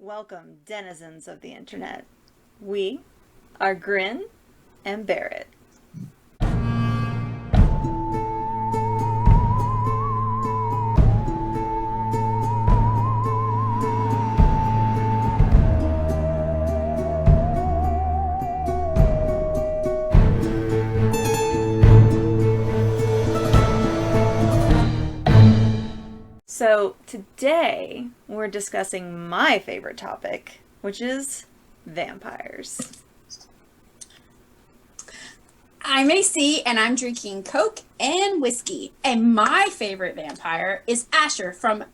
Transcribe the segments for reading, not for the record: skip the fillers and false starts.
Welcome, denizens of the internet. We are Grin and Barrett. So today we're discussing my favorite topic, which is vampires. I'm AC and I'm drinking Coke and whiskey. And my favorite vampire is Asher from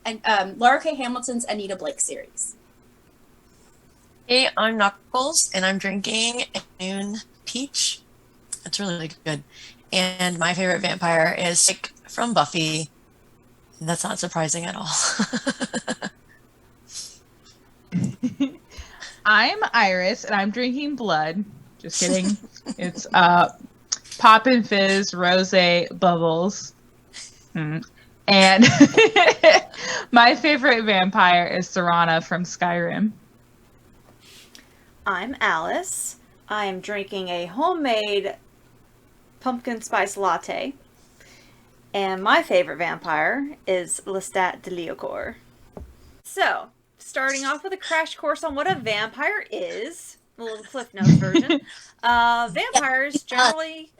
Laura K. Hamilton's Anita Blake series. Hey, I'm Knuckles and I'm drinking Noon Peach. It's really good. And my favorite vampire is Spike from Buffy. That's not surprising at all. I'm Iris, and I'm drinking blood. Just kidding. It's Pop and Fizz Rosé Bubbles. And my favorite vampire is Serana from Skyrim. I'm Alice. I am drinking a homemade pumpkin spice latte. And my favorite vampire is Lestat de Leocour. So, starting off with a crash course on what a vampire is, a little Cliff Notes version. Vampires generally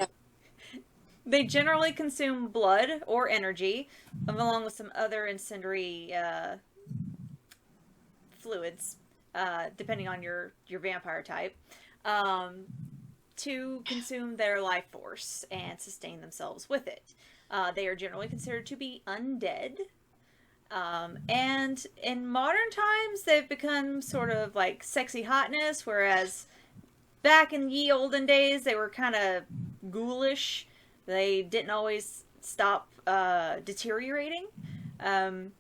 consume blood or energy, along with some other incendiary fluids, depending on your vampire type, to consume their life force and sustain themselves with it. They are generally considered to be undead. And in modern times, they've become sort of like sexy hotness, whereas back in ye olden days, they were kind of ghoulish. They didn't always stop deteriorating. And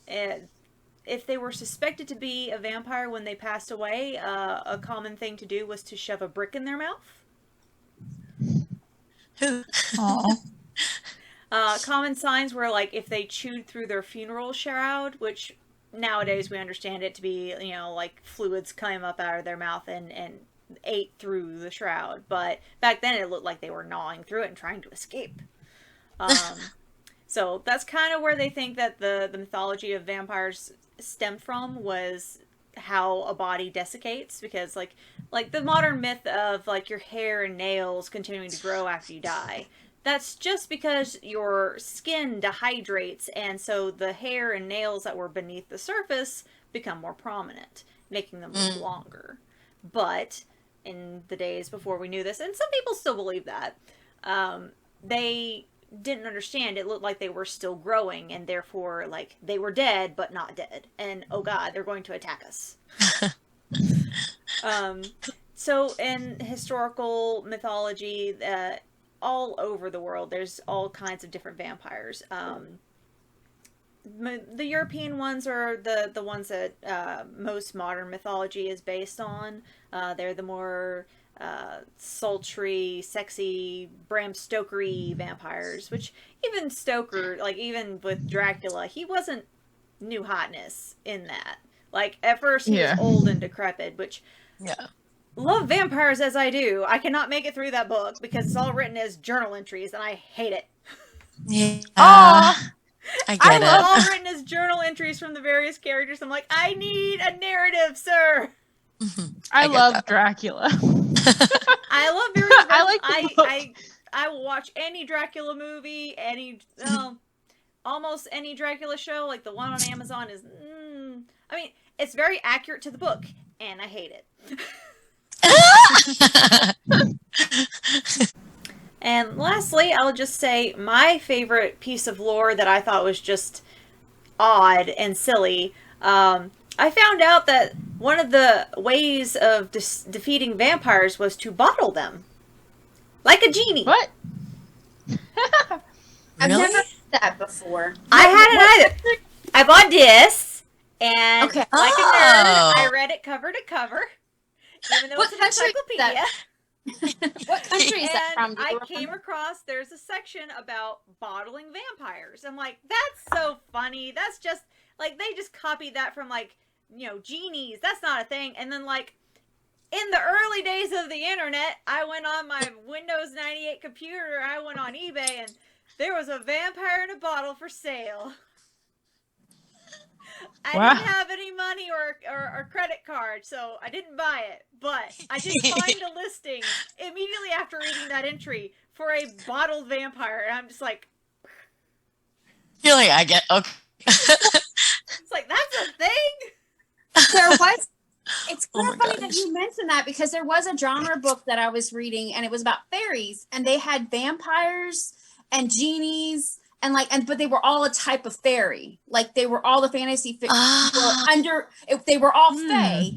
if they were suspected to be a vampire when they passed away, a common thing to do was to shove a brick in their mouth. Aww. Common signs were like if they chewed through their funeral shroud, which nowadays we understand it to be, like fluids came up out of their mouth and ate through the shroud. But back then it looked like they were gnawing through it and trying to escape. So that's kind of where they think that the mythology of vampires stemmed from, was how a body desiccates, because like the modern myth of like your hair and nails continuing to grow after you die. That's just because your skin dehydrates, and so the hair and nails that were beneath the surface become more prominent, making them live longer. But in the days before we knew this, and some people still believe that, they didn't understand. It looked like they were still growing, and therefore, like, they were dead, but not dead. And, oh god, they're going to attack us. So in historical mythology, all over the world, there's all kinds of different vampires. The European ones are the ones that most modern mythology is based on. They're the more sultry, sexy, Bram Stoker-y vampires, which even Stoker, like even with Dracula, he wasn't new hotness in that. Like, at first he was old and decrepit, which... Yeah. Love vampires as I do, I cannot make it through that book because it's all written as journal entries and I hate it. Yeah. Aw! I get it. It's all written as journal entries from the various characters. I'm like, I need a narrative, sir. I love Dracula. I love very. I like the book. I will watch any Dracula movie, almost any Dracula show. Like the one on Amazon is. I mean, it's very accurate to the book, and I hate it. And lastly, I'll just say my favorite piece of lore that I thought was just odd and silly. I found out that one of the ways of defeating vampires was to bottle them. Like a genie. What? I've Really? never heard that before. I hadn't either. I bought this, and Okay. like a nerd, I read it cover to cover. Even though What it's an country is encyclopedia. What country is that from? And I came across, there's a section about bottling vampires. I'm like, that's so funny. That's just, like, they just copied that from, like, genies, that's not a thing. And then, like, in the early days of the internet, I went on my Windows 98 computer, I went on eBay, and there was a vampire in a bottle for sale. I didn't have any money or credit card, so I didn't buy it. But I did find a listing immediately after reading that entry for a bottled vampire, and I'm just like... Really, I get... Okay. It's like, that's a thing? There was... It's kind of funny that you mentioned that, because there was a genre book that I was reading, and it was about fairies, and they had vampires and genies... but they were all a type of fairy. Like, they were all the fantasy they were all fae,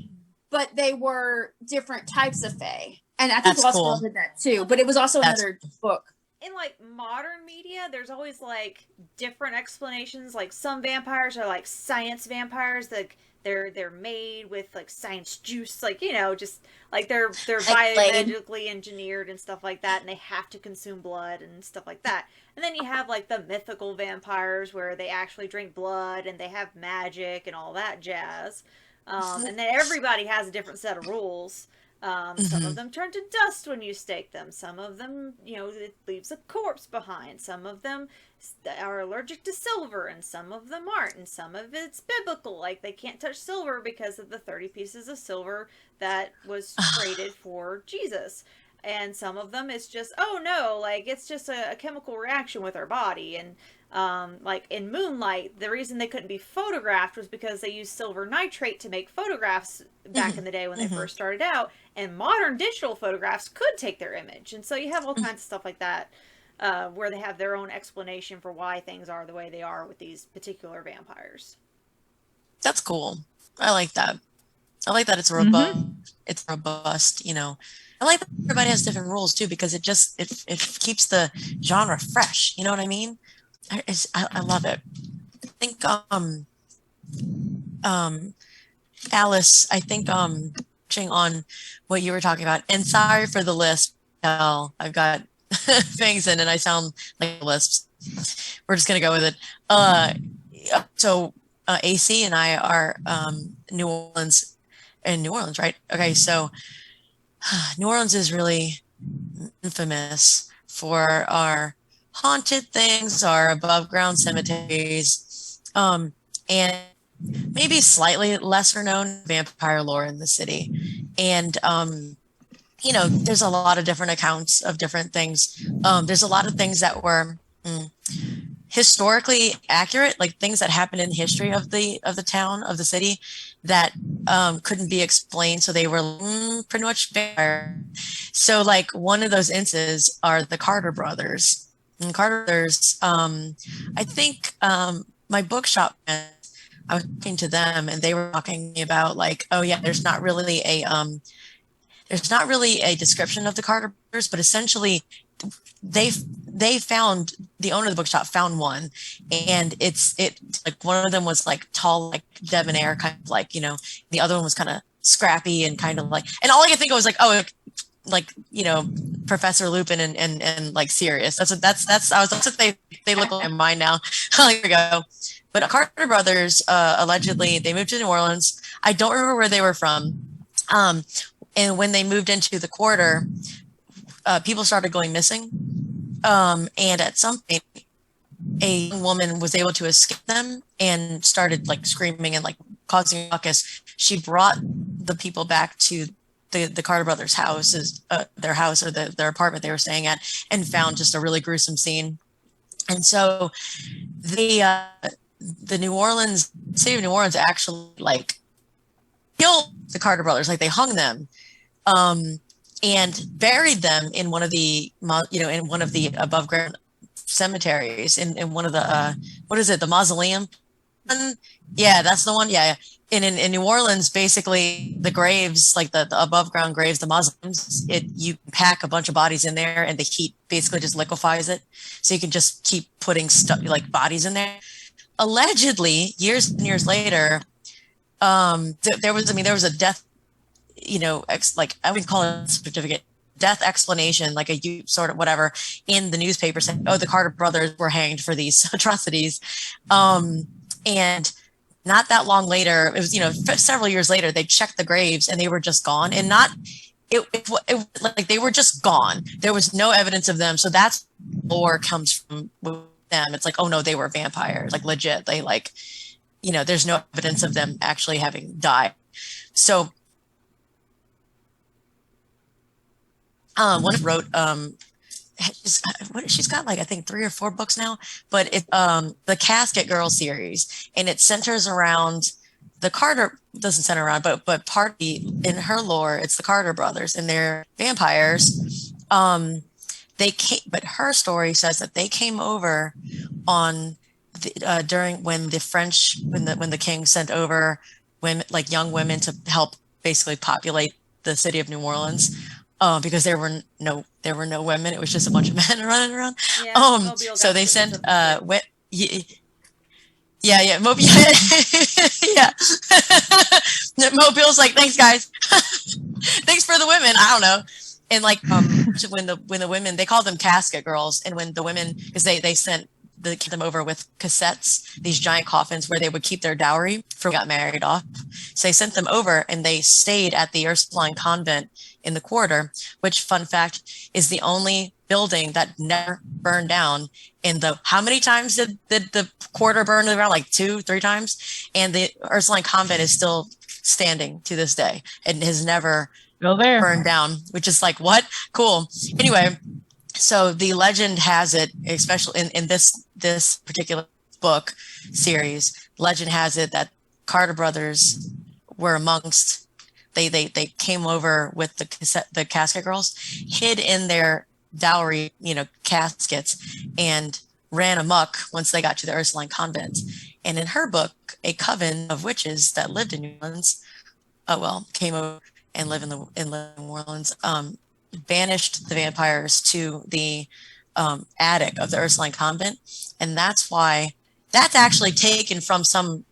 but they were different types of fae. And I think Lost Girl did that too, but it was also another book. In, like, modern media, there's always, like, different explanations. Like, some vampires are, like, science vampires. Like, they're made with, like, science juice. Like, just, like, they're biologically engineered and stuff like that. And they have to consume blood and stuff like that. And then you have, like, the mythical vampires where they actually drink blood and they have magic and all that jazz. And then everybody has a different set of rules. Some of them turn to dust when you stake them. Some of them, it leaves a corpse behind. Some of them are allergic to silver, and some of them aren't. And some of it's biblical, like they can't touch silver because of the 30 pieces of silver that was traded for Jesus. And some of them is just, oh no, like it's just a chemical reaction with our body. And like in Moonlight, the reason they couldn't be photographed was because they used silver nitrate to make photographs back in the day when they first started out. And modern digital photographs could take their image. And so you have all kinds of stuff like that where they have their own explanation for why things are the way they are with these particular vampires. That's cool. I like that. I like that it's robust. It's robust, I like that everybody has different rules too, because it keeps the genre fresh. You know what I mean? I love it. I think Alice, on what you were talking about, and sorry for the lisp. I've got things in and I sound like lisps. We're just gonna go with it. So AC and I are in New Orleans, right? Okay, so New Orleans is really infamous for our haunted things, our above ground cemeteries, and maybe slightly lesser known vampire lore in the city. And, there's a lot of different accounts of different things. There's a lot of things that were historically accurate, like things that happened in the history of the town, of the city, that couldn't be explained. So they were pretty much vampire. So like one of those instances are the Carter Brothers. And Carter Brothers, I think my bookshop, I was talking to them and they were talking about like, oh yeah, there's not really a description of the Carter Brothers, but essentially they found, the owner of the bookshop found one, and it like one of them was like tall, like debonair, kind of like, the other one was kind of scrappy and kind of like, and all I could think of was like, oh, like, Professor Lupin and like Sirius. That's what they look like in mine now. Here we go. But Carter Brothers, allegedly, they moved to New Orleans. I don't remember where they were from. And when they moved into the quarter, people started going missing. And at some point, a woman was able to escape them and started like screaming and like causing a ruckus. She brought the people back to the Carter Brothers' their house or their apartment they were staying at, and found just a really gruesome scene. And so the city of New Orleans actually like killed the Carter Brothers, like they hung them, and buried them in one of the above ground cemeteries in one of the the mausoleum. Yeah, that's the one. Yeah. In New Orleans, basically the graves, like the above ground graves, the mausoleums, you pack a bunch of bodies in there and the heat basically just liquefies it. So you can just keep putting stuff like bodies in there. Allegedly, years and years later, there was a death, I would call it a certificate, death explanation, like a sort of whatever, in the newspaper saying, oh, the Carter Brothers were hanged for these atrocities. And not that long later, it was, several years later, they checked the graves and they were just gone, and not like they were just gone. There was no evidence of them. So that's lore comes from with them. It's like, oh no, they were vampires, like legit. They like, there's no evidence of them actually having died. So one wrote she's got like I think 3 or 4 books now, but it the Casket Girl series, and it centers around the Carter, doesn't center around, but partly in her lore, it's the Carter brothers and they're vampires. But her story says that they came over on during when the king sent over women, like young women, to help basically populate the city of New Orleans. Because there were no women. It was just a bunch of men running around. Yeah, so they sent Mobile. Yeah. Mobile's like, thanks guys. Thanks for the women. I don't know. And like when the women, they called them Casket Girls, and when the women, because they sent them over with cassettes, these giant coffins where they would keep their dowry for got married off. So they sent them over, and they stayed at the Ursuline convent in the quarter, which, fun fact, is the only building that never burned down. How many times did the quarter burn around? Like 2-3 times. And the Ursuline convent is still standing to this day and has never burned down, which is like, what? Cool. Anyway, so the legend has it, especially in this particular book series, legend has it that Carter brothers were amongst, they came over with the Casket Girls, hid in their dowry, caskets, and ran amok once they got to the Ursuline convent. And in her book, a coven of witches that lived in New Orleans, came over and lived in New Orleans, banished the vampires to the attic of the Ursuline convent. And that's why that's actually taken from some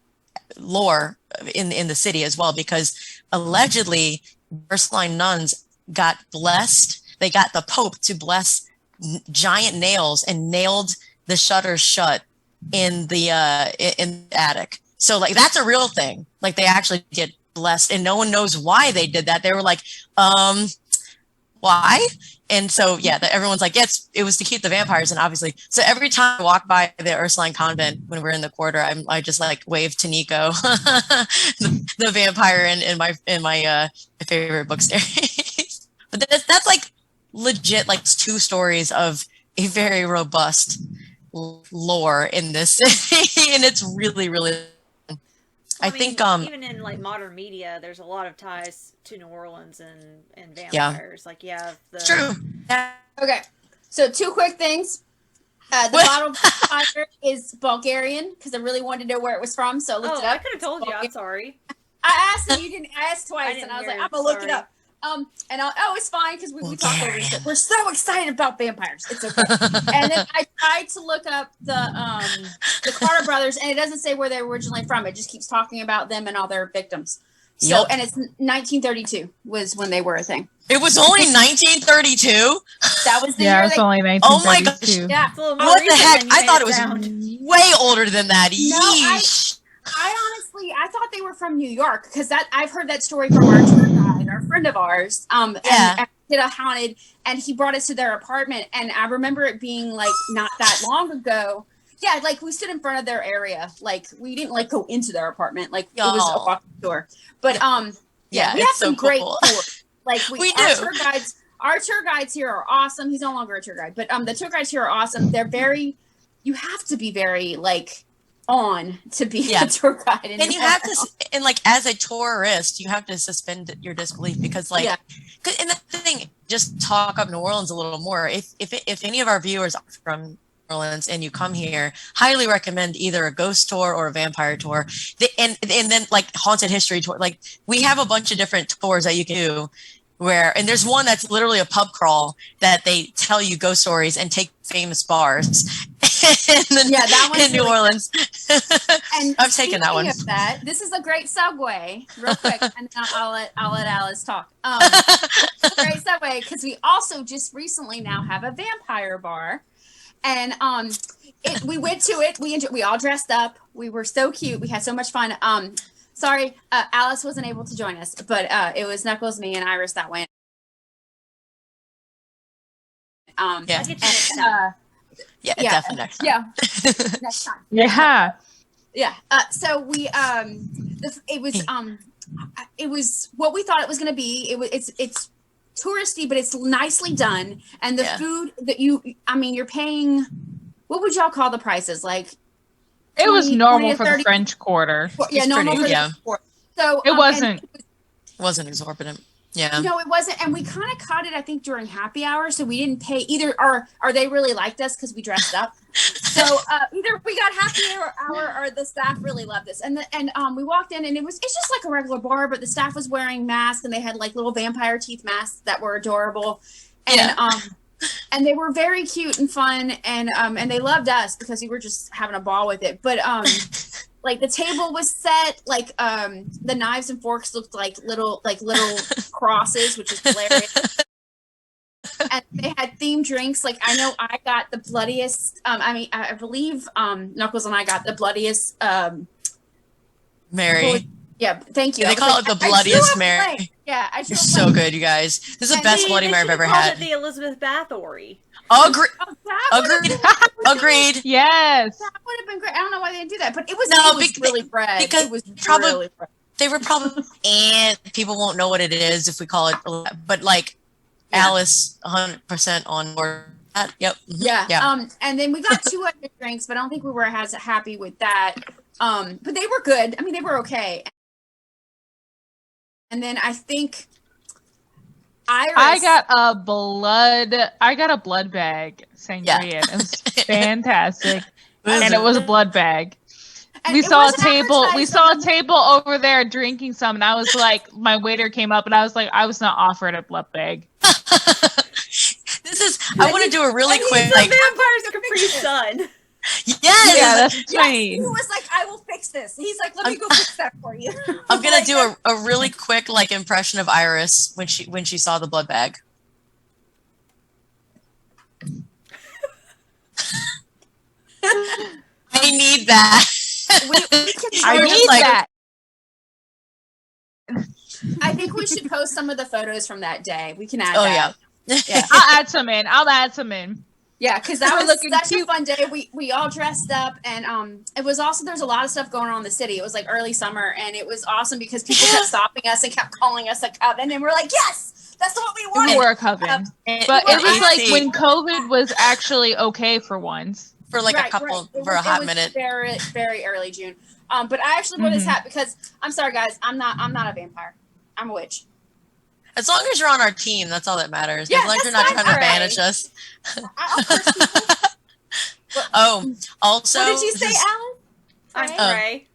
lore in the city as well, because allegedly Ursuline nuns got blessed. They got the Pope to bless giant nails and nailed the shutters shut in the attic. So like that's a real thing. Like they actually get blessed, and no one knows why they did that. They were like, why? And so everyone's like, yes, it was to keep the vampires. And obviously, so every time I walk by the Ursuline convent when we're in the quarter, I just like wave to Nico, the vampire in my favorite book series. But that's like legit, like 2 stories of a very robust lore in this city, and it's really, really. I think even in like modern media, there's a lot of ties to New Orleans and vampires. Like it's true. Yeah. Okay, so 2 quick things. The bottle of fire is Bulgarian because I really wanted to know where it was from, so I looked it up. I could have told you. I'm sorry. I asked and you didn't. I asked twice, and I was like, I'm gonna look it up. It's fine because we talked over it. We're so excited about vampires. It's okay. And then I tried to look up the Carter brothers, and it doesn't say where they're originally from. It just keeps talking about them and all their victims. So, and it's 1932 was when they were a thing. It was only 1932. That was the year. It's only 1932. Oh my gosh! Yeah. What the heck? I thought it was way older than that. No, Yeesh. I honestly, I thought they were from New York because I've heard that story from our tour guide, our friend of ours. And did a haunted, and he brought us to their apartment, and I remember it being like not that long ago. Yeah, like we stood in front of their area, like we didn't like go into their apartment, like it was a walking tour. But we have some great tours. Like we do. Our tour guides here are awesome. He's no longer a tour guide, but the tour guides here are awesome. They're very. You have to be very like. On to be a tour guide, and you have to, and like as a tourist, you have to suspend your disbelief because, like, and the thing, just talk up New Orleans a little more. If any of our viewers are from New Orleans and you come here, highly recommend either a ghost tour or a vampire tour, and then like haunted history tour. Like we have a bunch of different tours that you can do. And there's one that's literally a pub crawl that they tell you ghost stories and take famous bars. That one's in New Orleans. And I've taken that one. Of that, this is a great segue, real quick, and I'll let Alice talk. It's a great segue because we also just recently now have a vampire bar, and we went to it. We all dressed up. We were so cute. We had so much fun. Sorry, Alice wasn't able to join us, but it was Knuckles, me, and Iris that went. Yeah. Definitely next time. Yeah, next time. Yeah. Yeah. So we it was what we thought it was going to be. It's touristy, but it's nicely done, and the food that you're paying. What would y'all call the prices? Like, it was normal for the French Quarter. Yeah, normal for the French Quarter. So it wasn't exorbitant. Yeah. No, it wasn't. And we kind of caught it, I think, during happy hour. So we didn't pay either, or they really liked us because we dressed up. So either we got happy hour or the staff really loved us. And we walked in and it's just like a regular bar, but the staff was wearing masks and they had like little vampire teeth masks that were adorable. And and they were very cute and fun, and they loved us because we were just having a ball with it. But like the table was set, like the knives and forks looked like little crosses, which is hilarious. And they had themed drinks. Like I know I got the bloodiest. I believe Knuckles and I got the bloodiest. Mary. Yeah, thank you. They call it the bloodiest Mary. Yeah, you're so good, you guys. This is the best Bloody Mary I've ever had. The Elizabeth Bathory. Agreed. Yes. That would have been great. I don't know why they didn't do that, but it was really bread. Because it was probably really bread. They were probably, and people won't know what it is if we call it. But like Alice, 100% on board. Yep. Yeah. And then we got 2 other drinks, but I don't think we were as happy with that. But they were good. I mean, they were okay. And then I think Iris. I got a blood bag sangria. It was fantastic. And it was a blood bag. And we saw a table over there drinking some, and I was like, my waiter came up and I was like, I was not offered a blood bag. I want to do a really quick Vampire's Capri Sun. Yes. Yeah, that's funny. He was like, I will fix this. He's like, let me go fix that for you. I'm gonna do a really quick impression of Iris when she saw the blood bag. I need that. I need that. I think we should post some of the photos from that day. We can add that. Yeah. I'll add some in. Yeah, because that was such a fun day. We all dressed up, and it was also, there's a lot of stuff going on in the city. It was like early summer, and it was awesome because people kept stopping us and kept calling us a coven, and we're like, yes, that's what we wanted. We were a coven, but it was like when COVID was actually okay for once. For like a hot minute. Very, very early June. But I actually wore this hat because I'm sorry, guys, I'm not a vampire. I'm a witch. As long as you're on our team, that's all that matters. Yeah, as long as you're not trying to banish us. Also. What did you say, Alan? I'm Ray.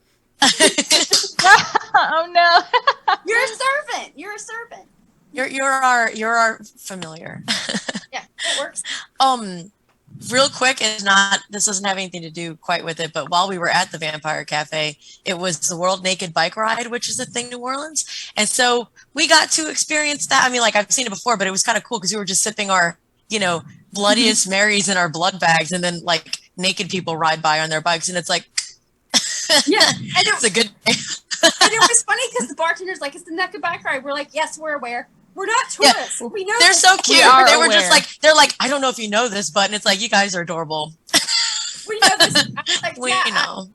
Oh no. You're a servant. You're a servant. You're our familiar. Yeah, it works. Real quick, this doesn't have anything to do quite with it, but while we were at the Vampire Cafe, it was the World Naked Bike Ride, which is a thing in New Orleans. And so we got to experience that. I mean, like I've seen it before, but it was kind of cool because we were just sipping our, bloodiest Marys in our blood bags, and then like naked people ride by on their bikes, and it's like, yeah, it's a good day. And it was funny because the bartender's like, it's the Naked Bike Ride. We're like, yes, we're aware. We're not tourists. Yeah. We know they're so cute. They were aware. just like, they're like, I don't know if you know this, but and it's like, you guys are adorable. We know this. I was like, we know.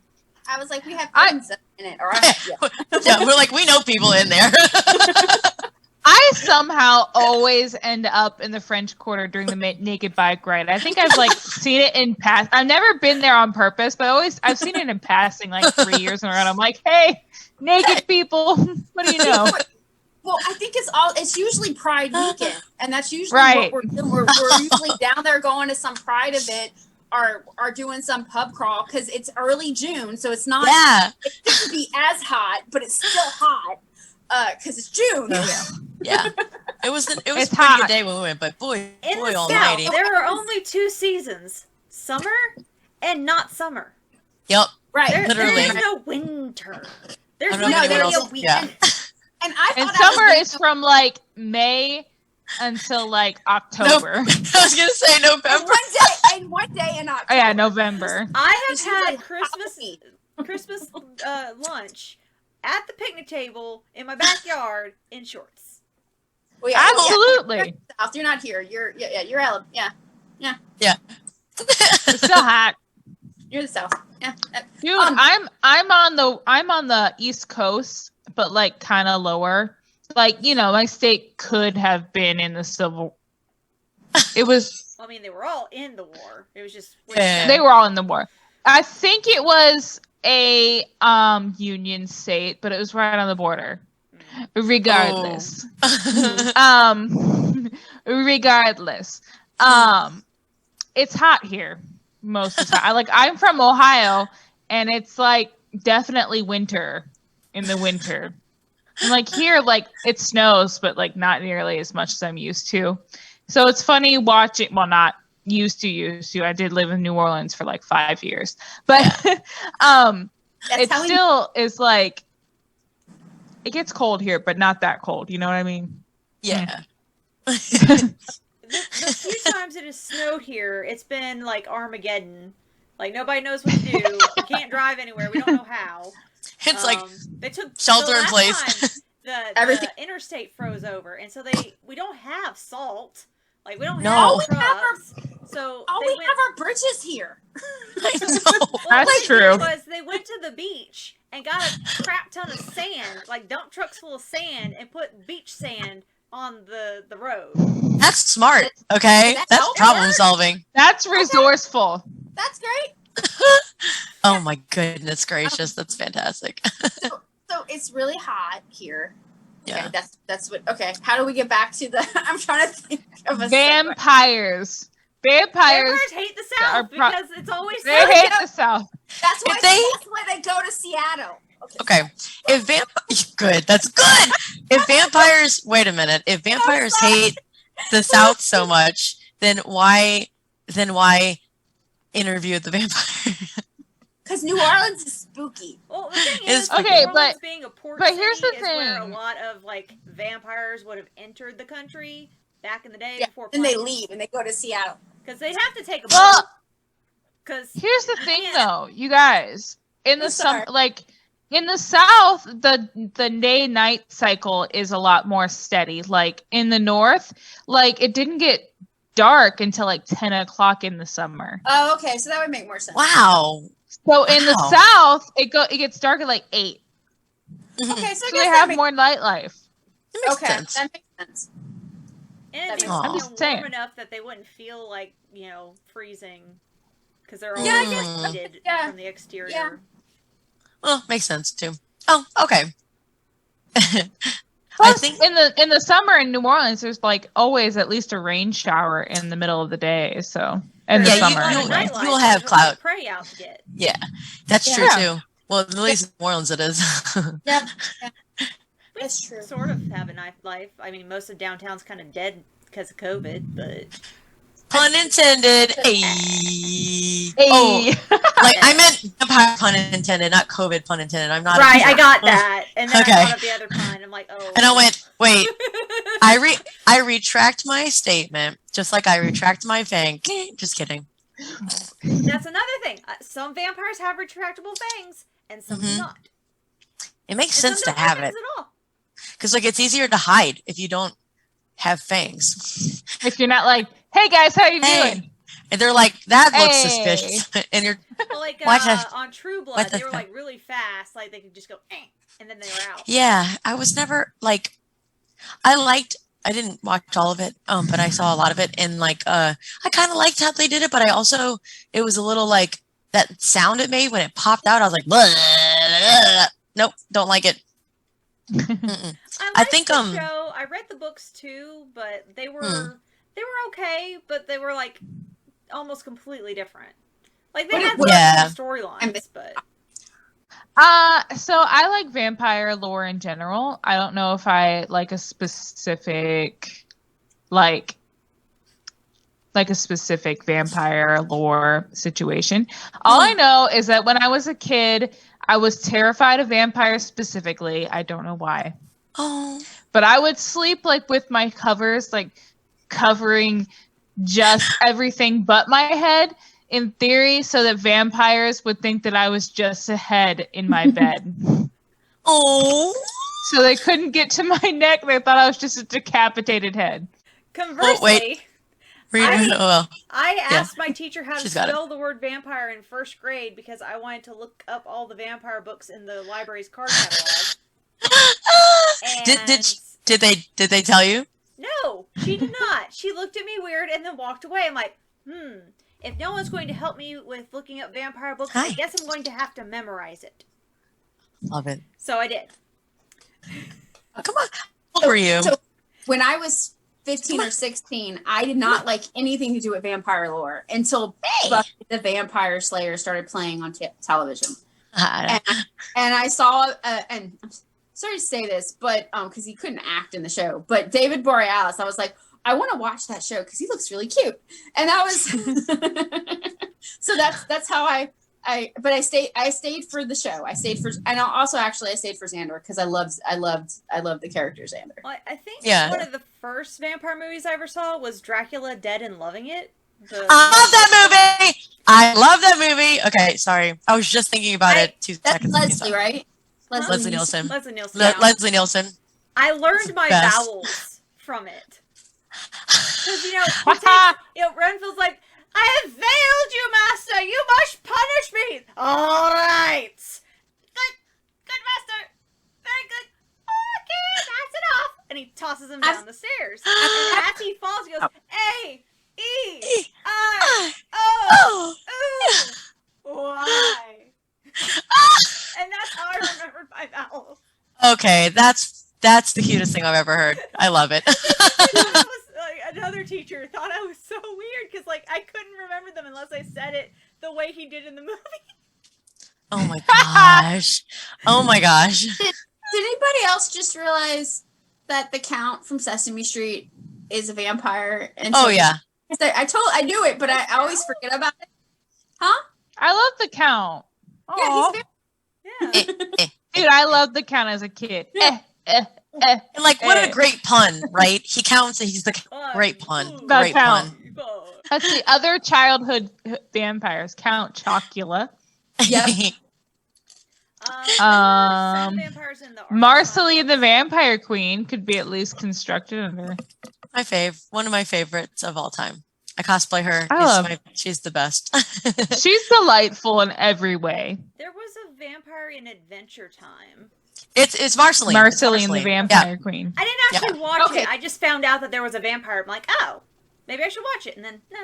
I was like, we have friends in it, all right? Yeah, we're like, we know people in there. I somehow always end up in the French Quarter during the Naked Bike Ride. I think I've like seen it in past. I've never been there on purpose, but I've seen it in passing like 3 years in a row. I'm like, hey, naked people, what do you know? Well, I think it's usually Pride weekend, and that's usually right. What we're doing. We're usually down there going to some Pride event or doing some pub crawl because it's early June, so it's not. Yeah. It shouldn't be as hot, but it's still hot because it's June. Yeah. It was a pretty good day when we went, but boy almighty. South, there are only 2 seasons: summer and not summer. Yep. Right. Literally. There's no winter. There's no a weekend. And summer is from like May until like October. Nope. I was gonna say November. in one day in October. Oh yeah, November. I have She's had like, Christmas lunch at the picnic table in my backyard in shorts. Well, Absolutely. You're not here. You're Alabama. Yeah. It's still hot. You're the South. Yeah. Dude, I'm on the East Coast, but like kind of lower. Like, my state could have been in the Civil. It was. I mean, they were all in the war. It was just they were all in the war. I think it was a Union state, but it was right on the border. Regardless, regardless, it's hot here most of the time. I'm from Ohio, and it's like definitely winter in the winter. And here, it snows, but not nearly as much as I'm used to. So it's funny watching. Well, not used to. I did live in New Orleans for 5 years, but it still is it gets cold here, but not that cold. You know what I mean? Yeah. The few times it has snowed here, it's been Armageddon. Nobody knows what to do. We can't drive anywhere. We don't know how. It's they took shelter in place. The interstate froze over, and so we don't have salt. We don't No. have trucks. So we have our bridges here. I know. That's true. Was they went to the beach and got a crap ton of sand, dump trucks full of sand, and put beach sand on the road. That's smart. Okay, that's problem solving. That's resourceful. That's great. Oh my goodness gracious, that's fantastic. So it's really hot here. Yeah. Okay, that's what. Okay, how do we get back to the? I'm trying to think of a Vampires. Vampires hate the South because it's always they hate the South. That's why they go to Seattle. Okay. Good. That's good. If vampires, wait a minute. If vampires hate the South so much, then why interview the vampire? Because New Orleans is spooky. Well, the thing is, okay, New Orleans being a port but city here's the is where a thing. lot of vampires would have entered the country back in the day before. Then they leave and they go to Seattle because they have to take a boat. Well, because here's the thing, though, you guys. In the in the South, the day-night cycle is a lot more steady. In the North, it didn't get dark until 10 o'clock in the summer. Oh, okay, so that would make more sense. Wow. So in the South, it gets dark at 8. Okay, so they have more nightlife. That makes sense. That makes sense. And it'd be I'm just saying. warm enough that they wouldn't feel freezing because they're all heated from the exterior. Yeah. Well, makes sense too. Oh, okay. Plus, I think in the summer in New Orleans, there's always at least a rain shower in the middle of the day. So in the summer, you'll have cloud. Pray out to get. Yeah, that's true too. Well, at least in New Orleans it is. Yeah. That's true. Sort of have a nightlife. I mean, most of downtown's kind of dead because of COVID, but. Pun intended. Hey. Oh, I meant vampire pun intended, not COVID pun intended. I'm not right. I got that, and then I thought of the other pun. I'm like, oh. And I went, wait. I retract my statement, just like I retract my fang. Just kidding. That's another thing. Some vampires have retractable fangs, and some do not. It makes sense to have it, because it's easier to hide if you don't have fangs. If you're not hey guys, how you doing? And they're like, that looks suspicious. And you're on True Blood, they were really fast. They could just go, and then they were out. Yeah, I was never I didn't watch all of it, but I saw a lot of it, and I kind of liked how they did it, but it was a little that sound it made when it popped out. I was like, blah, blah, blah. Nope, don't like it. I think the show. I read the books too, but they were okay, but they were almost completely different. They had storylines, but. So I like vampire lore in general. I don't know if I like a specific, like a specific vampire lore situation. All I know is that when I was a kid, I was terrified of vampires specifically. I don't know why. Oh. But I would sleep with my covers covering just everything but my head, in theory, so that vampires would think that I was just a head in my bed. Oh. So they couldn't get to my neck. They thought I was just a decapitated head. Conversely, I asked my teacher how to spell the word vampire in first grade because I wanted to look up all the vampire books in the library's card catalog. Did they tell you? No, she did not. She looked at me weird and then walked away. I'm like, if no one's going to help me with looking up vampire books, I guess I'm going to have to memorize it. Love it. So I did. Oh, come on. How old were you? So when I was 15 or 16, I did not like anything to do with vampire lore until Buffy the Vampire Slayer started playing on television. And I saw, and I'm sorry to say this, but because he couldn't act in the show, but David Borealis, I was like, I want to watch that show because he looks really cute. And I was, so that's how I stayed for the show. I stayed for Xander because I loved the character Xander. Well, I think one of the first vampire movies I ever saw was Dracula Dead and Loving It. I love that movie. Okay, sorry. I was just thinking about it 2 seconds. Leslie, right? Leslie Nielsen. Leslie Nielsen. I learned my vowels from it. Because, Renfield's like, I have failed you, master! You must punish me! All right! Good, master! Very good! Okay, that's enough! And he tosses him down the stairs. And as he falls, he goes, A, E, I, O, U, Y. And that's how I remembered my vowels. Okay, that's the cutest thing I've ever heard. I love it. Another teacher thought I was so weird because I couldn't remember them unless I said it the way he did in the movie. Oh my gosh. Oh my gosh. Did anybody else just realize that the Count from Sesame Street is a vampire? And yeah. I knew it, but I always forget about it. Huh? I love the Count. Yeah, he's Dude, I loved the Count as a kid. And what a great pun, right? He counts and he's the great pun. Great pun. That's the other childhood vampires. Count Chocula. Yep. Vampires in the Marceline the Vampire Queen could be at least constructed under. My fave. One of my favorites of all time. I cosplay her. She's the best. She's delightful in every way. There was a vampire in Adventure Time. It's Marceline. Marceline, the Vampire Queen. I didn't actually watch it. I just found out that there was a vampire. I'm like, oh, maybe I should watch it. And then, no.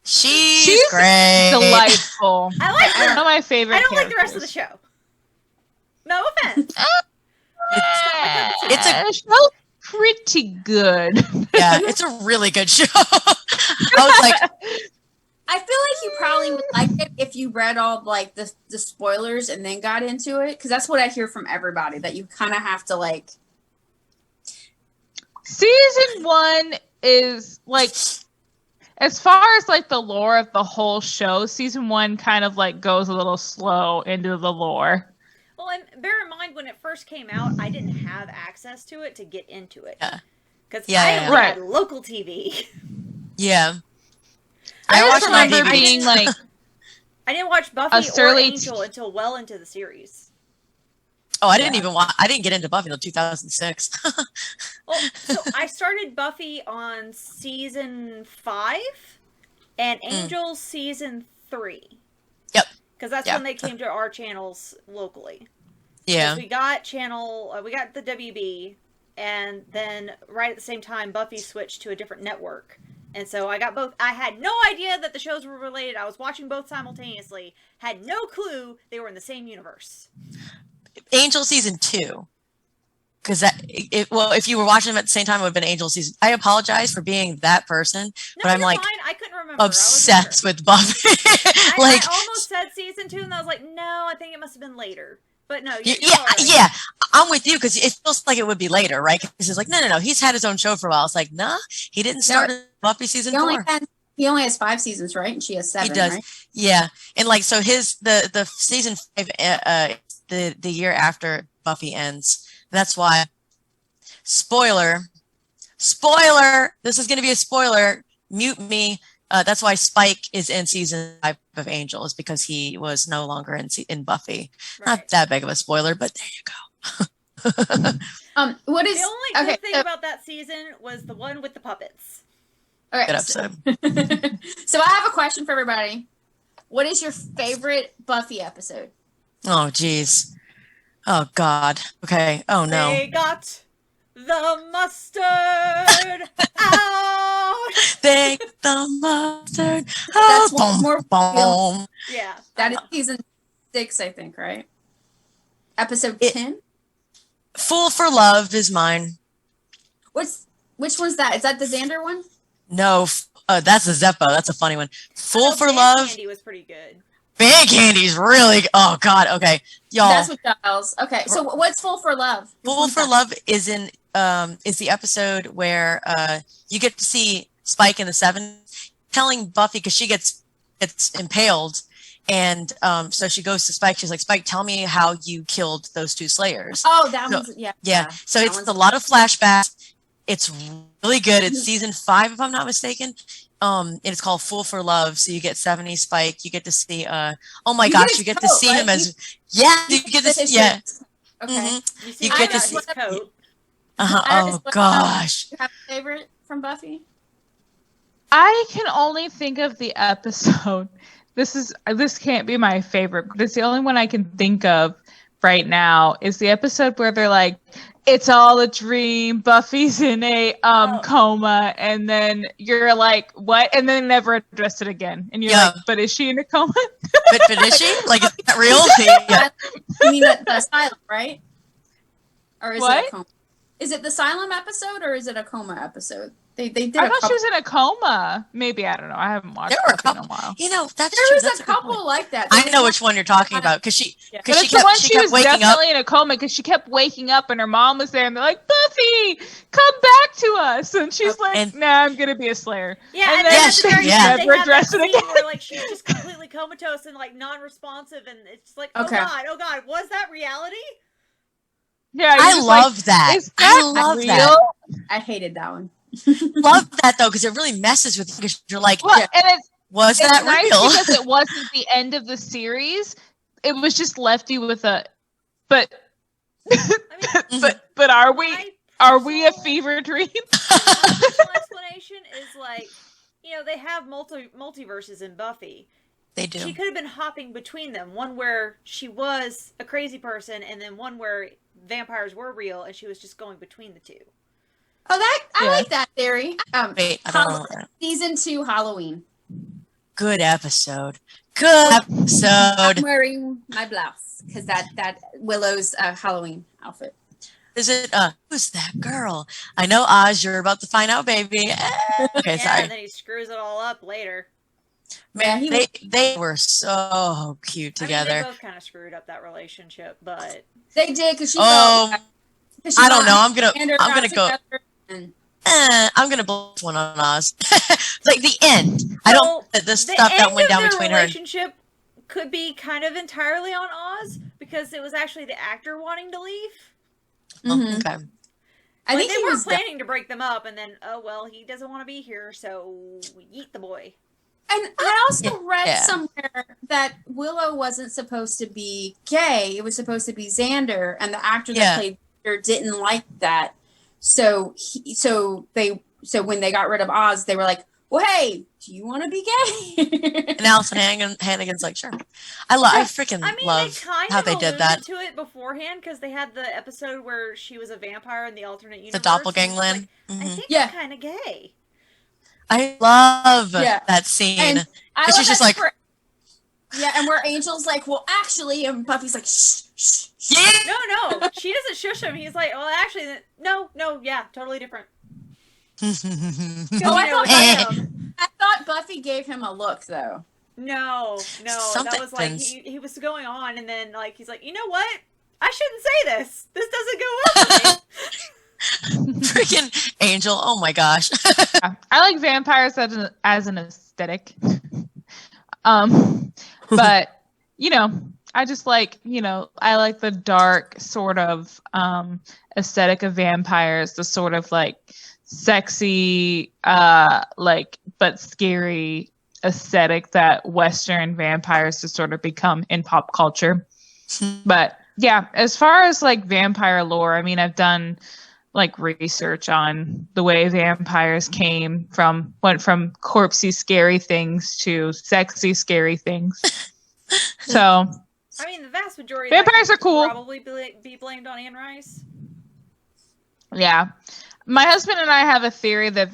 She's great. Delightful. I like her. One of my favorite I don't like the rest of the show. No offense. It's pretty good. Yeah, it's a really good show. I was like, I feel like you probably would like it if you read all the spoilers and then got into it, because that's what I hear from everybody, that you kind of have to Season 1 is as far as the lore of the whole show, season 1 kind of goes a little slow into the lore. Well, and bear in mind, when it first came out, I didn't have access to it to get into it. Because I only had local TV. Yeah. I just remember being I didn't watch Buffy or Angel until well into the series. Oh, I didn't get into Buffy until 2006. Well, so I started Buffy on season 5 and Angel season 3. Yep. Because that's when they came to our channels locally. Yeah. We got we got the WB, and then right at the same time, Buffy switched to a different network. And so I got both. I had no idea that the shows were related. I was watching both simultaneously. Had no clue they were in the same universe. Angel season 2. Because if you were watching them at the same time, it would have been Angel season. I apologize for being that person, but I'm fine. I couldn't remember. Obsessed with Buffy. I almost said season 2, and I was like, no, I think it must have been later. But no, yeah, I'm with you because it feels like it would be later, right? Because it's no. He's had his own show for a while. It's nah, he didn't start Buffy season 4. He only has 5 seasons, right? And she has 7. He does, right? Yeah. And so his the season 5, the year after Buffy ends. That's why. Spoiler. This is going to be a spoiler. mute me. That's why Spike is in season 5 of Angel, is because he was no longer in Buffy. Right. Not that big of a spoiler, but there you go. What is the only good thing about that season was the one with the puppets. All right, good episode. So I have a question for everybody. What is your favorite Buffy episode? Oh, geez. Oh, God. Okay. Oh, no. They got the mustard out. They got the mustard out. That's more. Boom. Yeah. That is season 6, I think, right? Episode 10? Fool for Love is mine. Which one's that? Is that the Xander one? No, that's a Zeppo. That's a funny one. Fool for Love. Candy was pretty good. Band Candy's really. Oh God. Okay, y'all. That's what Giles. Okay, so what's Fool for Love? Fool for Love is is the episode where you get to see Spike in the 7 telling Buffy, because she gets impaled. And so she goes to Spike. She's like, Spike, tell me how you killed those 2 Slayers. Oh, that one's, yeah. Yeah. So it's a lot of flashbacks. It's really good. It's season 5, if I'm not mistaken. And it's called Fool for Love. So you get 70 Spike. You get to see, oh my gosh, you get to see him as, you get to see, yeah. Okay. Mm-hmm. You get to see his coat. Oh gosh. You have a favorite from Buffy? I can only think of the episode. This can't be my favorite, but it's the only one I can think of right now. Is the episode where they're like, it's all a dream, Buffy's in a coma, and then you're like, what? And then never address it again. And you're like, but is she in a coma? but is she? Like, is that real? You mean the asylum, right? Or is it a coma? Is it the asylum episode or is it a coma episode? They did. I thought she was in a coma. Maybe, I don't know. I haven't watched it in a while. You know, that's there true. was that's a couple like that. I know which one you're talking about, because she was kept waking definitely up in a coma, because she kept waking up and her mom was there and they're like, Buffy, come back to us, and she's like, nah, I'm gonna be a Slayer. Yeah, and then never addressed it again. Where like she's just completely comatose and like non-responsive, and it's like, oh god, was that reality? Yeah, I love that. I love that. I hated that one. Love that though, because it really messes with you, because you're like, and was that nice real? Because it wasn't the end of the series. It was just left you with a, but are we a fever dream? The explanation is like, they have multiverses in Buffy. They do. She could have been hopping between them. One where she was a crazy person, and then one where vampires were real, and she was just going between the 2. Oh, I like that theory. Wait, I don't know that. Season 2 Halloween. Good episode. I'm wearing my blouse because that Willow's Halloween outfit. Is it? Who's that girl? I know, Oz. You're about to find out, baby. Okay, sorry. And then he screws it all up later. Man, they were so cute together. They both kind of screwed up that relationship, but they did because she. I don't know. I'm gonna go. I'm gonna blow one on Oz. Like the end. I don't. The stuff that went down between her. The relationship could be kind of entirely on Oz, because it was actually the actor wanting to leave. Mm-hmm. Okay. I think they were planning to break them up, and then he doesn't want to be here, so yeet the boy. And I also read somewhere that Willow wasn't supposed to be gay; it was supposed to be Xander, and the actor that played Xander didn't like that. So when they got rid of Oz, they were like, "Well, hey, do you want to be gay?" And Allison Hannigan's like, "Sure." I freaking love how they did that. To it beforehand, because they had the episode where she was a vampire in the alternate universe. The doppelganger. Like, I think they're kind of gay. I love that scene. And she's just like, and where Angel's like, well, actually, and Buffy's like, shh, shh, shh. Yeah. No, she doesn't shush him. He's like, well, actually, no, yeah, totally different. I thought Buffy gave him a look, though. No, that was like, he was going on, and then like he's like, you know what? I shouldn't say this. This doesn't go well for me. Freaking Angel. Oh my gosh. I like vampires as an aesthetic. But I just like, I like the dark sort of aesthetic of vampires, the sort of like sexy, like but scary aesthetic that Western vampires have sort of become in pop culture. But yeah, as far as like vampire lore, I mean, I've done like research on the way vampires went from corpsey scary things to sexy scary things. So I mean, the vast majority of vampires are cool. Probably be blamed on Anne Rice. Yeah. My husband and I have a theory that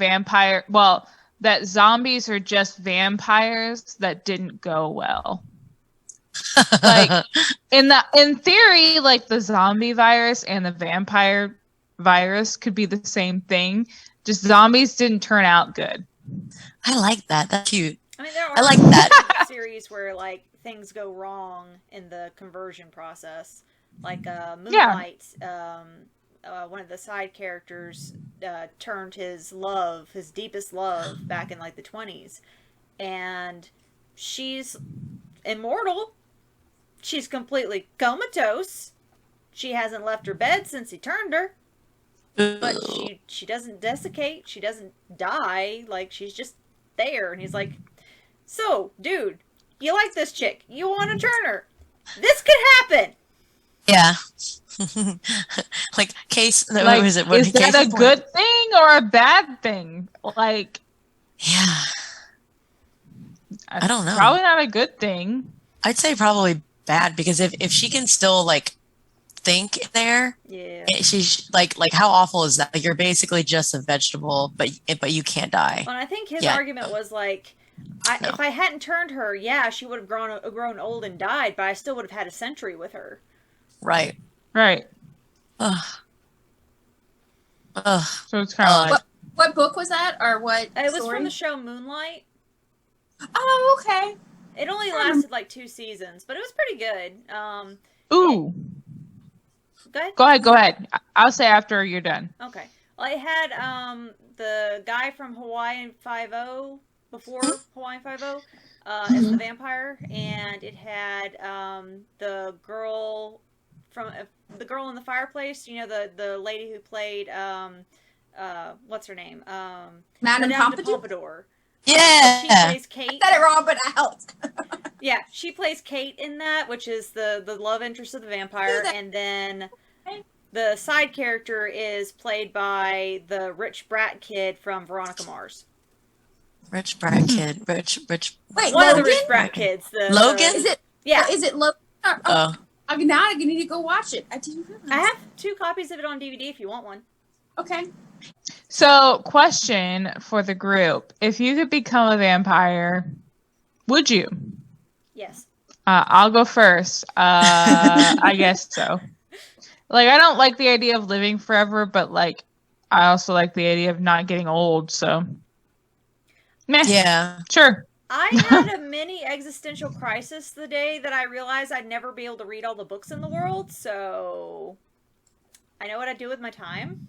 that zombies are just vampires that didn't go well. Like in theory, like the zombie virus and the vampire virus could be the same thing. Just zombies didn't turn out good. I like that. That's cute. I mean, there are I like that series where like things go wrong in the conversion process, like Moonlight. One of the side characters turned his deepest love, back in like the 20s, and she's immortal. She's completely comatose. She hasn't left her bed since he turned her. But she doesn't desiccate. She doesn't die. Like, she's just there. And he's like, so, dude, you like this chick. You want to turn her. This could happen. Yeah. Like, case... Like, is that a good thing or a bad thing? Like... Yeah. I don't know. Probably not a good thing. I'd say probably bad, because if she can still, like, think there, yeah, she's like how awful is that? Like, you're basically just a vegetable, but you can't die. Well, I think his argument was like, if I hadn't turned her, yeah, she would have grown old and died, but I still would have had a century with her. Right. So it's kind of like... What book was that, or what? It was story? from the show Moonlight. Oh, okay. It only lasted like 2 seasons, but it was pretty good. Ooh. Go ahead. Go ahead. I'll say after you're done. Okay. Well, it had the guy from Hawaiian 5-0, before Hawaiian 5-0, as the vampire, and it had the girl in the fireplace. You know, the lady who played what's her name? Madame Pompadour. Yeah. She plays Kate. I said it wrong, but out. Yeah, she plays Kate in that, which is the love interest of the vampire, and then the side character is played by the rich brat kid from Veronica Mars. Rich brat kid. Rich. Wait, one Logan? of the rich brat kids. Logan? Is it? Yeah. Is it Logan? Oh. Now I need to go watch it. I didn't realize. I have 2 copies of it on DVD if you want one. Okay. So, question for the group. If you could become a vampire, would you? Yes. I'll go first. I guess so. Like, I don't like the idea of living forever, but, like, I also like the idea of not getting old, so... Meh. Yeah. Sure. I had a mini existential crisis the day that I realized I'd never be able to read all the books in the world, so... I know what I'd do with my time.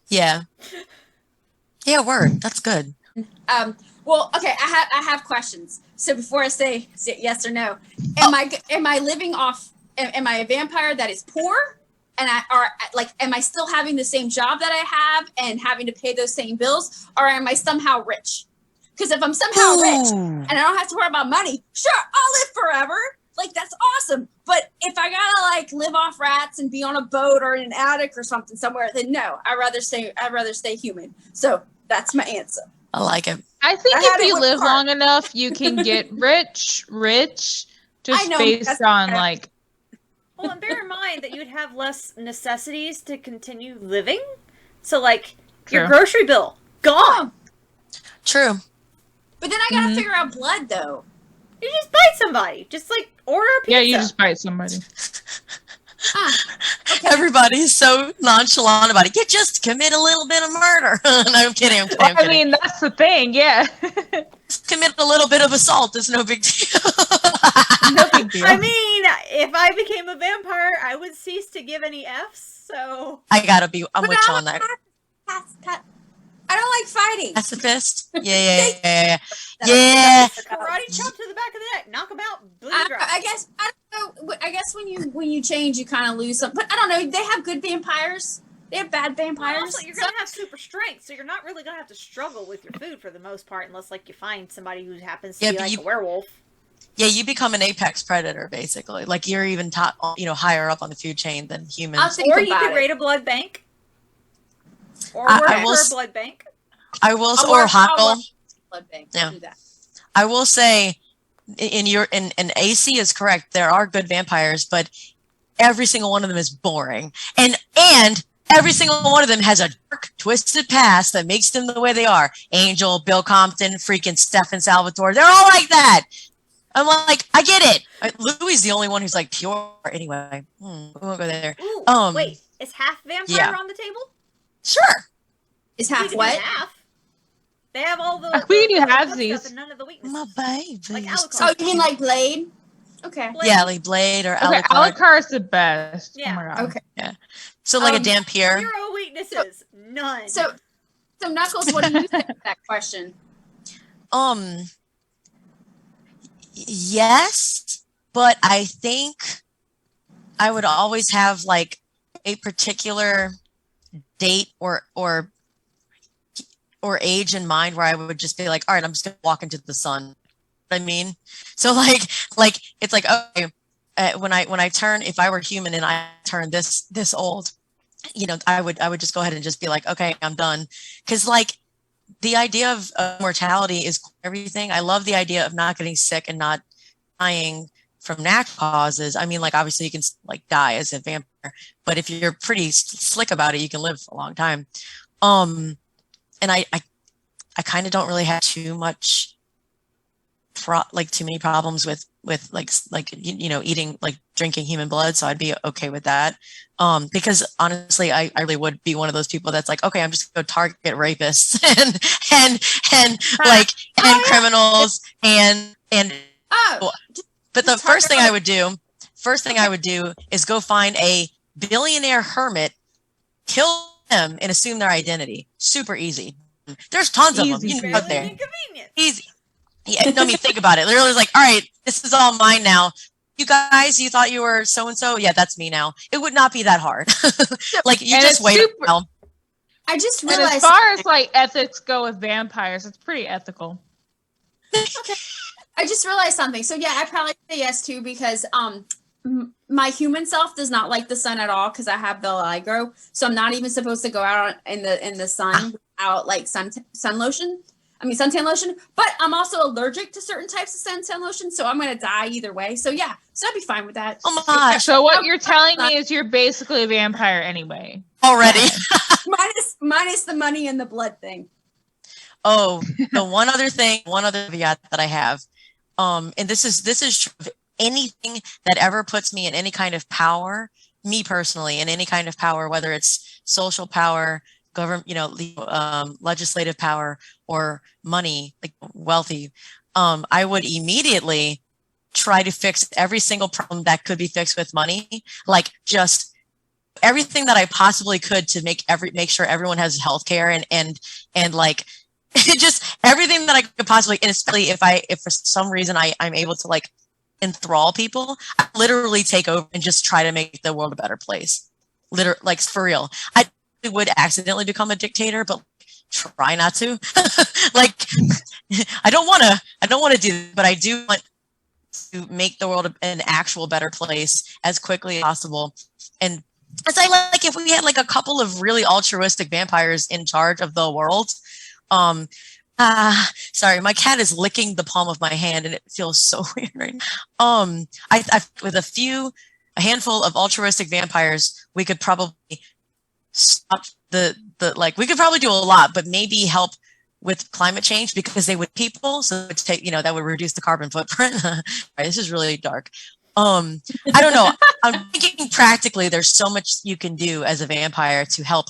Yeah. Yeah, word. That's good. Well, okay, I have questions. So before I say yes or no, am I living off? Am I a vampire that is poor, and am I still having the same job that I have and having to pay those same bills, or am I somehow rich? Because if I'm somehow rich and I don't have to worry about money, sure, I'll live forever. Like, that's awesome. But if I gotta like live off rats and be on a boat or in an attic or something somewhere, then no, I'd rather stay human. So that's my answer. I like it. I think if you live long enough, you can get rich, just based on like... Well, and bear in mind that you would have less necessities to continue living. So, like, your grocery bill, gone. True. But then I gotta figure out blood, though. You just bite somebody. Just, like, order a pizza. Yeah, you just bite somebody. Okay. Everybody's so nonchalant about it. You just commit a little bit of murder. No, I'm kidding. I mean, that's the thing, yeah. Just commit a little bit of assault. It's no big deal. No big deal. I mean, if I became a vampire, I would cease to give any Fs, so... I'm with you on that. I don't like fighting. Pacifist? Yeah. Karate chop to the back of the neck, knock them out, bleed dry. I guess when you change, you kind of lose some. But I don't know. They have good vampires. They have bad vampires. Well, also, you're gonna have super strength, so you're not really gonna have to struggle with your food for the most part, unless like you find somebody who happens to be like a werewolf. Yeah, you become an apex predator basically. Like you're even top, higher up on the food chain than humans. Or you could raid a blood bank, or work for a blood bank. I will, or huddle. Blood bank. Yeah. Do that. I will say, in AC is correct. There are good vampires, but every single one of them is boring, and every single one of them has a dark, twisted past that makes them the way they are. Angel, Bill Compton, freaking Stefan Salvatore. They're all like that. I'm like, I get it. Louis is the only one who's like pure. Anyway, we won't go there. Ooh, wait, is half vampire on the table? Sure. Is half what? Half. They have all the we do have these. And none of the weaknesses. My baby. Like Alucard. Oh, you mean like Blade? Okay. Blade. Yeah, like Blade or Alucard. Alucard's the best. Yeah. Oh my god. Okay. Yeah. So like a Dampier. 0 weaknesses. None. So Knuckles, what do you think of that question? Yes, but I think I would always have like a particular date or age in mind where I would just be like, all right, I'm just gonna walk into the sun. You know what I mean? So like it's like, okay, when I turn, if I were human and I turn this old, I would just go ahead and just be like, okay, I'm done. Because like the idea of mortality is everything. I love the idea of not getting sick and not dying from natural causes. I mean, like obviously you can like die as a vampire, but if you're pretty slick about it, you can live a long time. And I kind of don't really have too much too many problems with eating, like drinking human blood, so I'd be okay with that. Because honestly, I really would be one of those people that's like, okay, I'm just gonna go target rapists and criminals and but the first thing I would do is go find a billionaire hermit, kill them, and assume their identity. Super easy. There's tons of them out there. Easy. Yeah, I mean, think about it. Literally, like, all right, this is all mine now. You guys, you thought you were so and so. Yeah, that's me now. It would not be that hard. Like you just wait. I just realized. And as far as like ethics go with vampires, it's pretty ethical. Okay. I just realized something. So yeah, I probably say yes too because my human self does not like the sun at all because I have vitiligo. So I'm not even supposed to go out in the sun without like suntan lotion. But I'm also allergic to certain types of suntan lotion, so I'm gonna die either way. So yeah, so I'd be fine with that. Oh my gosh! So what you're telling me is you're basically a vampire anyway. Already. minus the money and the blood thing. Oh, the one other caveat that I have, and this is true of anything that ever puts me in any kind of power, me personally, in any kind of power, whether it's social power, government, legislative power, or money, like wealthy, I would immediately try to fix every single problem that could be fixed with money, like just everything that I possibly could to make sure everyone has healthcare and like just everything that I could possibly, and especially if for some reason I'm able to like enthrall people, I literally take over and just try to make the world a better place. Literally, like for real. I would accidentally become a dictator, but try not to. Like I don't want to do that, but I do want to make the world an actual better place as quickly as possible. And as I like, if we had like a couple of really altruistic vampires in charge of the world. Sorry, my cat is licking the palm of my hand and it feels so weird right now. I with a handful of altruistic vampires, we could probably stop we could probably do a lot, but maybe help with climate change because they would people, so it would take, that would reduce the carbon footprint. Right, this is really dark. I don't know. I'm thinking practically there's so much you can do as a vampire to help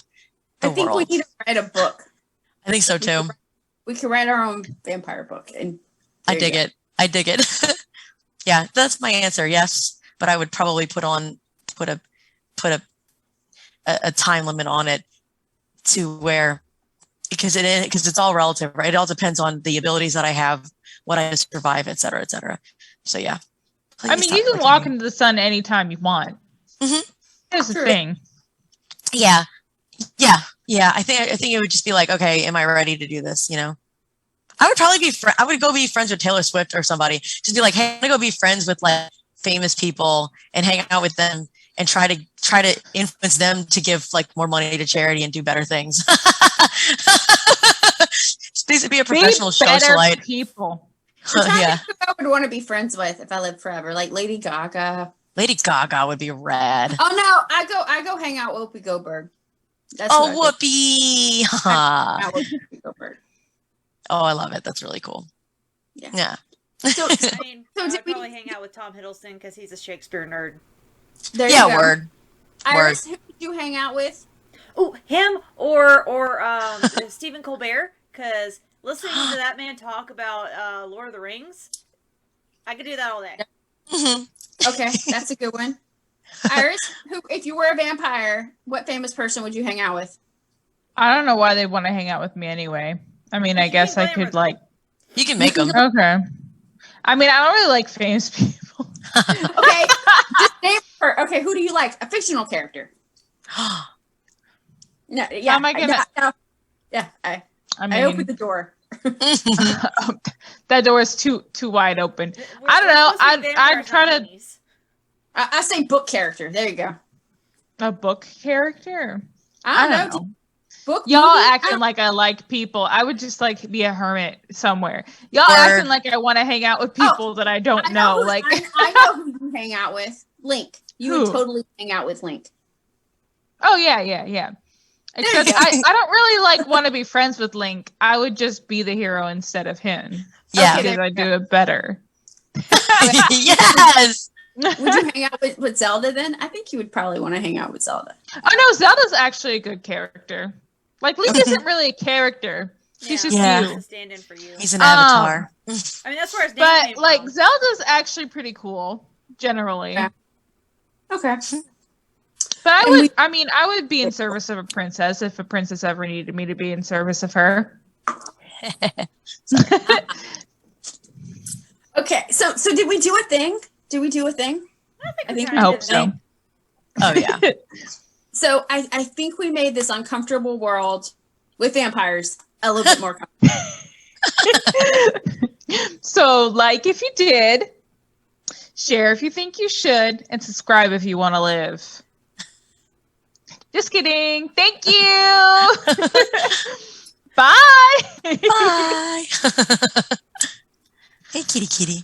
the world. I think we need to write a book. I think so too. We could write our own vampire book. And I dig it. Yeah, that's my answer. Yes, but I would probably put a time limit on it to where, because it's all relative, right? It all depends on the abilities that I have, what I survive, et cetera, et cetera. So yeah. I mean, you can walk into the sun anytime you want. Mm-hmm. Here's the thing. Yeah. Yeah. I think it would just be like, okay, am I ready to do this? You know, I would probably I would go be friends with Taylor Swift or somebody. Just be like, hey, I'm gonna go be friends with like famous people and hang out with them and try to influence them to give like more money to charity and do better things. Just basically be a professional socialite. People. Yeah. I would want to be friends with if I lived forever, like Lady Gaga. Lady Gaga would be rad. Oh no, I go hang out with Whoopi Goldberg. That's Whoopi! Whoopi Goldberg. Oh, I love it. That's really cool. Yeah. So, I mean, I would probably hang out with Tom Hiddleston because he's a Shakespeare nerd. There you go. Word. Iris, who did you hang out with? Oh, him or Stephen Colbert, because listening to that man talk about Lord of the Rings, I could do that all day. Mm-hmm. Okay, that's a good one. Iris, if you were a vampire, what famous person would you hang out with? I don't know why they want to hang out with me anyway. I mean, I guess I could like. You can make them. Okay. I mean, I don't really like famous people. Okay, just name her. Okay, who do you like? A fictional character. No, yeah. How am I gonna? I mean, opened the door. That door is too wide open. I don't know. I'd try to. I say book character. There you go. A book character. I don't know. Book y'all movie? acting like I like people. I would just like be a hermit somewhere. Y'all acting like I want to hang out with people that I don't know. Like I know who you hang out with. Link. You would totally hang out with Link. Oh yeah. Except I don't really like want to be friends with Link. I would just be the hero instead of him. Yeah, because I do it better. Yes. Would you hang out with Zelda then? I think you would probably want to hang out with Zelda. Oh no, Zelda's actually a good character. Like Link isn't really a character. He's just you. He's a stand-in for you. He's an avatar. I mean, that's where his name but came like from. Zelda's actually pretty cool, generally. Yeah. Okay. But I would be in service of a princess if a princess ever needed me to be in service of her. Okay, so did we do a thing? Did we do a thing? I think I hope so. Oh yeah. So I think we made this uncomfortable world with vampires a little bit more comfortable. So like if you did, share if you think you should, and subscribe if you want to live. Just kidding. Thank you. Bye. Bye. Hey, kitty.